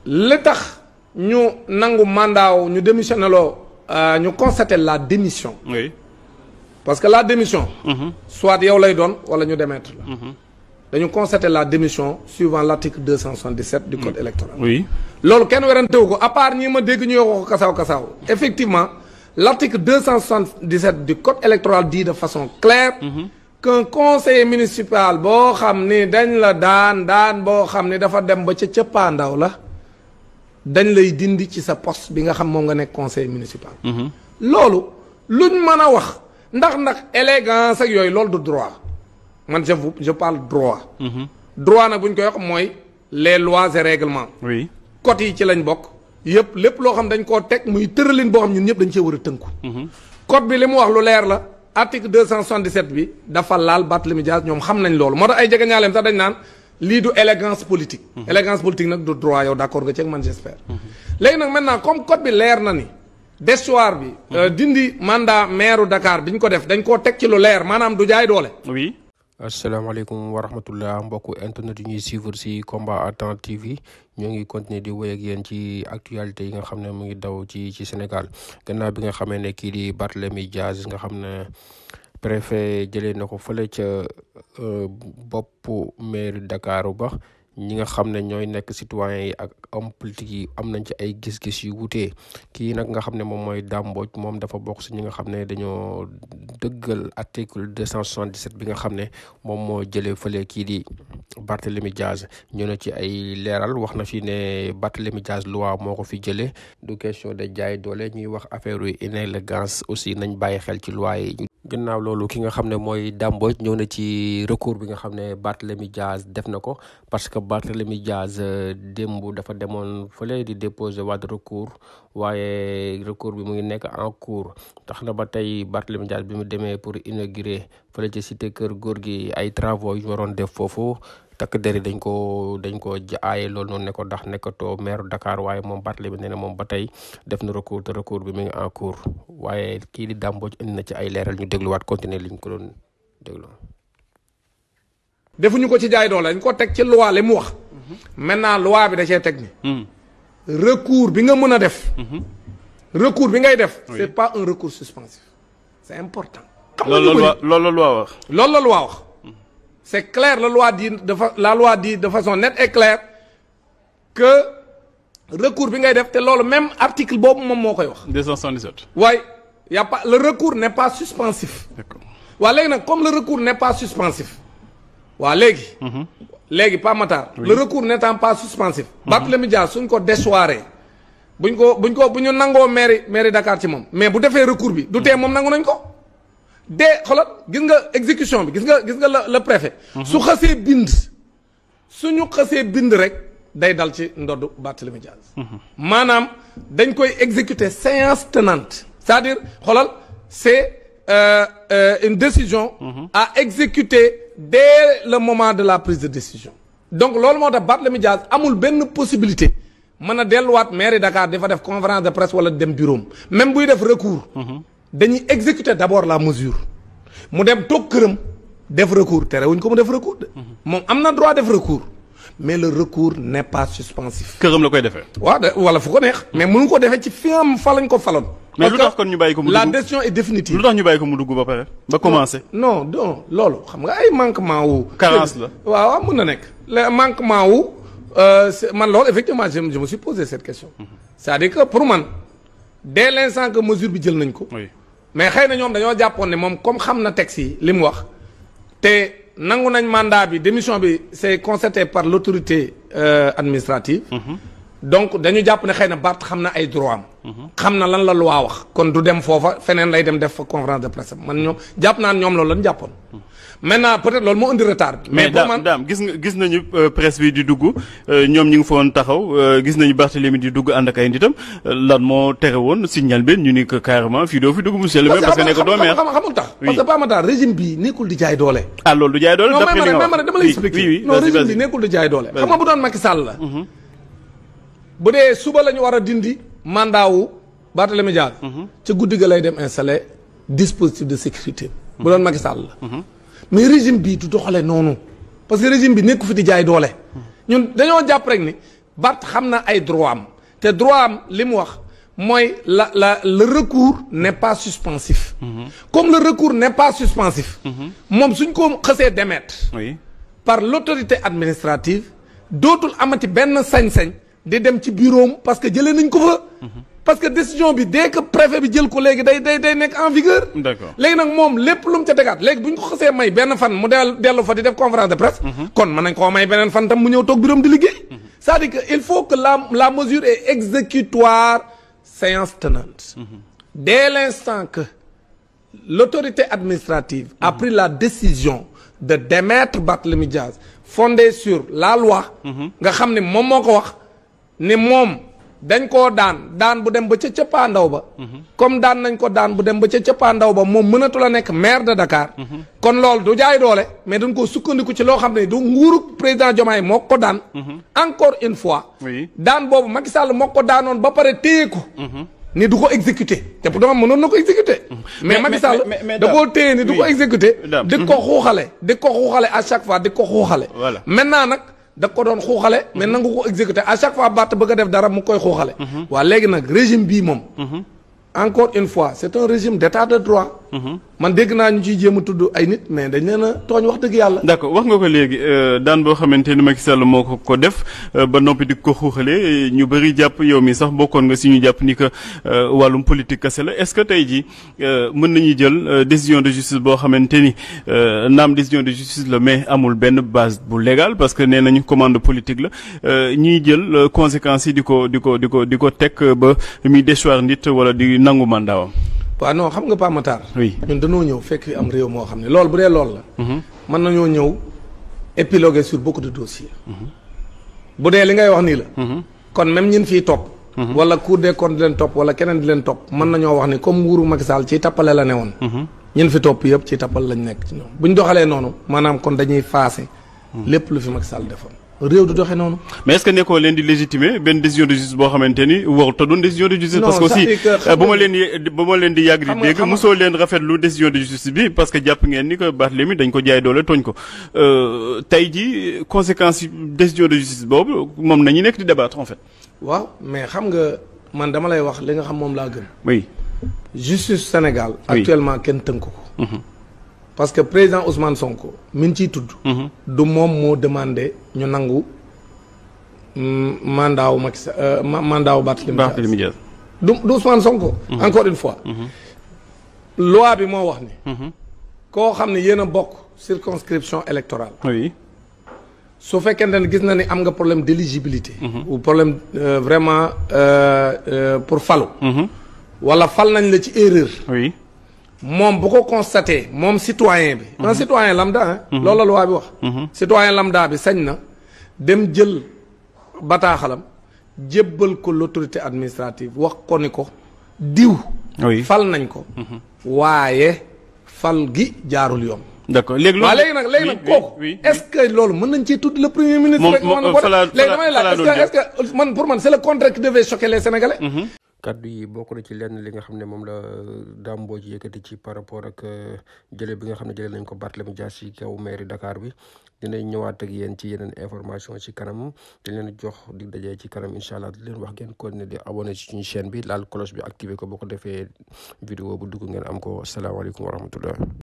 li tax ñu nangu mandat ñu démissionné loo ñu constaté la démission. Oui. Parce que la démission. Soit yow lay doon wala ñu démettre la. dañu constaté la démission suivant l'article 277 du code électoral. Oui. loolu kenn werantewu ko à part ñi ma dégg ñu wax ko kasaaw effectivement l'article 277 du code électoral dit de façon claire. qu'un conseiller municipal boo xam ni dañ la daan boo xam ni dafa dem ba ca cëppaandaw la dañ lay dindi ci sa poste bi nga xam moom nga nekk conseiller municipal. loolu luñ mën a wax ndax élégance ak yooyu loolu du droit man je parle droit. droit nag bu ñu koy wax mooy les lois et règlements. Oui. code yi ci lañ bokk yëpp lépp loo xam dañ koo teg muy tëralin boo xam ñun ñëpp dañ cee war a tënku. code bi li mu wax lu leer la. article 277 bi dafa laal Barthélémy Dias ñoom xam nañ loolu moo tax ay jegeñaaleem sax dañ naan lii du élégance politique. élégance politique nag du droit yow d'accord nga ci ak man j'espère. léegi nag maintenant comme code bi leer na ni déchoir bi. dindi mandat maire Dakar bi ñu ko def dañ koo teg ci lu leer maanaam du jaay doole. Oui. asalaamaaleykum wa rahmatullah mbokku internet yi ñuy suivre ci Combat à Temps TV ñoo ngi continuer di wéy ak yéen ci actualité yi nga xam ne mu ngi daw ci Sénégal gannaaw bi nga xamee ne kii di Barthélémy Dias nga xam ne préfet jëlee na ko fële ca boppu mairie Dakar ba ñi nga xam ne ñooy nekk citoyens yi ak homme politique yi am nañ ci ay gis-gis yu wutee kii nag nga xam ne moom mooy Dame Mbodj moom dafa bokk si ñi nga xam ne dañoo dëggal article 277 bi nga xam ne moom moo jëlee fële kii di Barthélémy Dias ñëw na ci ay leeral wax na fi ne Barthélémy Dias loi moo ko fi jëlee du question de jaay doole ñuy wax affaire yu inélégance aussi nañ bàyyi xel ci loi yi. gannaaw loolu ki nga xam ne mooy Dame Mbodj ñëw na ci recours bi nga xam ne Barthélémy Dias def na ko parce que Barthélémy Dias démb dafa demoon fële di déposer waat recours waaye recours bi mu ngi nekk en cours tax na ba tey Barthélémy Dias bi mu demee pour inaugurer fële ci cité kër góor gi ay travaux yu waroon def foofu takk deri dañ ko aaye loolu noonu ne ko ndax nekkatoo maire Dakar waaye moom Barthélémy nee na moom ba tey def na recours te recours bi mu ngi en cours waaye kii di Dame Mbodj indi na ci ay leeral ñu dégluwaat continuer liñ ko doon déglu. defuñu ko ci jaay doole dañ ko teg ci loi li mu wax. maintenant loi bi da cee teg ni. recours bi nga mën a def. recours bi ngay def. c'est pas un recours suspensif. c'est important. loolu la loi wax. loolu la loi wax. c'est clair la loi dit de façon nette et claire que recours bi ngay def te loolu même article boobu moom moo koy wax. 277. waaye y a pas le recours n'est pas suspensif. D'accord. waa léegi nag comme le recours n'est pas suspensif. waa léegi. léegi Pape Matar. le recours n'étant pas suspensif. Barthélémy Dias suñ ko déchoiré bu ñu nangoo mairie Dakar ci moom mais bu defee recours bi du tee moom nangu nañ ko. xoolal gis nga exécution bi gis nga le préfet. su xasee suñu xasee bind rek day dal ci ndoddu Barthélémy Dias. maanaam dañ koy exécuter séance tenante c'est-à-dire xoolal c'est une décision à exécuter dès le moment de la prise de décision. donc loolu moo tax Barthélémy Dias amul benn possibilité mën a delluwaat mairie Dakar dafa def conférence de presse wala dem bureau même buy def recours. dañuy exécuter d'abord la mesure mu dem toog këram def recours terewuñ ko mu def recours de. moom am na droit def recours mais le recours n'est pas suspensif. këram la koy defee. waaw wala fu ko neex. mais mënu ko defee ci fi am fa lañ ko faloon. mais lu tax kon ñu bàyyi ko mu dugg la décision est définitive. lu tax ñu bàyyi ko mu dugg ba pare ba commencer. non loolu xam nga ay manquement wu. carence la waaw mën na nekk. le manquement wu man loolu effectivement je me suis posé cette question. c'est-à-dire que pour man dès l'instant que mesure bi jël nañ ko. oui. mais xëy na ñoom dañoo jàppoon ne moom comme xam na texte yi li mu wax te nangu nañ mandat bi démission bi c'est constaté par l'autorité administrative. donc dañu jàpp ne xëy na Barth xam na ay droit am. xam na lan la loi wax. kon du dem foofa feneen lay dem def fa conférence de presse man ñoom jàpp naa ñoom loolu lañ jàppoon. maintenant peut-être loolu moo indi retard bi. mais daam gis nañu presse bi di dugg ñoom ñi ngi fa woon taxaw gis nañu Barthélémy di dugg ànd ak ay nitam lan moo tere woon signal benn ñu ni que carrément fii doo fi dugg monsieur le maire parce que nekk doo maire xamul tax. parce que Pape Matar régime bi nekkul di jaay doole. ah loolu du jaay doole. d'après li nga wax non dama lay expliquer. non régime bi nekkul di jaay doole. xam nga bu doon Macky Sall la. bu dee suba la ñu war a dindi mandat wu Barthélémy Dias. ca guddi ga lay dem installer dispositif de sécurité. bu doon Macky Sall la. mais régime bii du doxalee noonu parce que régime bi nekku fi di jaay doole. ñun dañoo jàpp rek ni Barth xam na ay droit am te droit am li mu wax mooy le recours n'est pas suspensif. Comme le recours n'est pas suspensif. moom suñ ko xësee démettre. oui par l'autorité administrative dootul amati benn sañ-sañ di dem ci bureau parce que jëlee nañ ko fa. parce que décision bi dès que préfet bi jël ko léegi day nekk en vigueur. d'accord léegi nag moom lépp lu mu ca tegaat léegi bu ñu ko xasee may benn fan mu dellu fa di def conférence de presse. kon mën nañ koo may beneen fan tam mu ñëw toog bureau di liggéey. c'est-à-dire que il faut que la mesure est exécutoire séance tenante. Dès l'instant que l'autorité administrative a pris la décision de démettre Barthélémy Dias fondée sur la loi. nga xam ne moom moo ko wax ni moom. dañ koo daan bu dem ba ca cëppaandaw ba. comme daan nañ ko daan bu dem ba ca cëppaandaw ba moom mënatu la nekk maire de Dakar. kon loolu du jaay doole mais dañ koo sukkandiku ci loo xam ne du nguuru président Diomaye moo ko daan. encore une fois. daan boobu Macky Sall moo ko daanoon ba pare téye ko. ni du ko exécuter te pour dama mënoon na ko exécuter. mais Macky Sall da koo téye ni du ko exécuter. di ko xuuxale à chaque fois di ko xuuxale. maintenant nag. da ko doon xuuxale mais nangu ko exécuter à chaque fois Barth bëgg a def dara mu koy xuuxale. waa léegi nag régime bii moom. encore une fois c'est un régime d'état de droit. man dégg naa ñu ciy jéem a tudd ay nit mais dañ leen a tooñ wax dëgg yàlla. d'accord wax nga ko léegi daan boo xamante ni Macky Sall moo ko def ba noppi di ko xuuxale ñu bëri jàpp yow mi sax bokkoon nga si ñu jàpp ni que wàllum politique kese la est-ce que tey jii mën nañu jël décision de justice boo xamante ni naam décision de justice la mais amul benn base bu légal parce que nee nañu commande politique la ñuy jël conséquences yi di ko teg ba muy déchoir nit wala di nangu mandaawam. waaw non xam nga Pa Matar. oui ñun dañoo ñëw fekk fi am réew moo xam ne loolu bu dee loolu la. mën nañoo ñëw épiloguer sur beaucoup de dossiers. bu dee li ngay wax nii la. kon même ñin fiy topp. wala Cour des comptes di leen topp wala keneen di leen topp mën nañoo wax ni comme nguuru Macky Sall ci tappale la ne woon. ñin fi topp yëpp ci tappal lañ nekk ci ñoom bu ñu doxalee noonu maanaam kon dañuy faase. lépp lu fi Macky Sall defoon. réew du doxee noonu. mais est-ce que nekkoo leen di légitimer benn décision de justice boo xamante ni warut a doon décision de justice. parce que aussi ba ma leen di yàgg di dégg mosoo leen rafetlu décision de justice bi parce que jàpp ngeen ni que Barthélémy dañ ko jaay doole tooñ ko tey ji conséquences yi décision de justice boobu moom nañu nekk di débattre en fait. waaw mais xam nga man dama lay wax li nga xam moom laa gëm. oui. justice Sénégal. actuellement kenn tënk ko. parce que président Ousmane Sonko min ciy tudd. du moom moo demandé ñu nangu mandaawu Macky Sall mandaawu Barthélémy Dias. du Ousmane Sonko. encore une fois. loi bi moo wax ni. koo xam ne yéen a bokk circonscription électorale. oui. su fekkente ne gis na ni am nga problème d'éligibilité. ou problème vraiment pour falu. wala fal nañ la ci erreur. oui. moom bu ko constaté moom citoyen bi. un citoyen lambda loolu la loi bi wax. citoyen lambda bi sañ na dem jël bataaxalam jébbal ko l'autorité administrative wax ko ni ko diw. fal nañ ko. waaye fal gi jaarul yoon. d'accord léegi loolu léegi nag kooku. est-ce que loolu mën nañ cee tudd le premier ministre. rek mën ko def léegi damay laaj est-ce que man pour man c'est le contraire qui devait choquer les Sénégalais. kaddu yi bokk na ci lenn li nga xam ne moom la Dame Mbodj yëkkati ci par rapport ak jële bi nga xam ne jëlee nañ ko Barthélémy Dias ci kaw mairie Dakar bi dinañ ñëwaat ak yéen ci yeneen information ci kanam di leen jox di dajee ci kanam incha allah di leen wax ngeen continuer di abonné ci suñu chaîne bi laal cloche bi activé ko boo ko defee vidéo bu dugg ngeen am ko asalaamaaleykum wa rahmatullah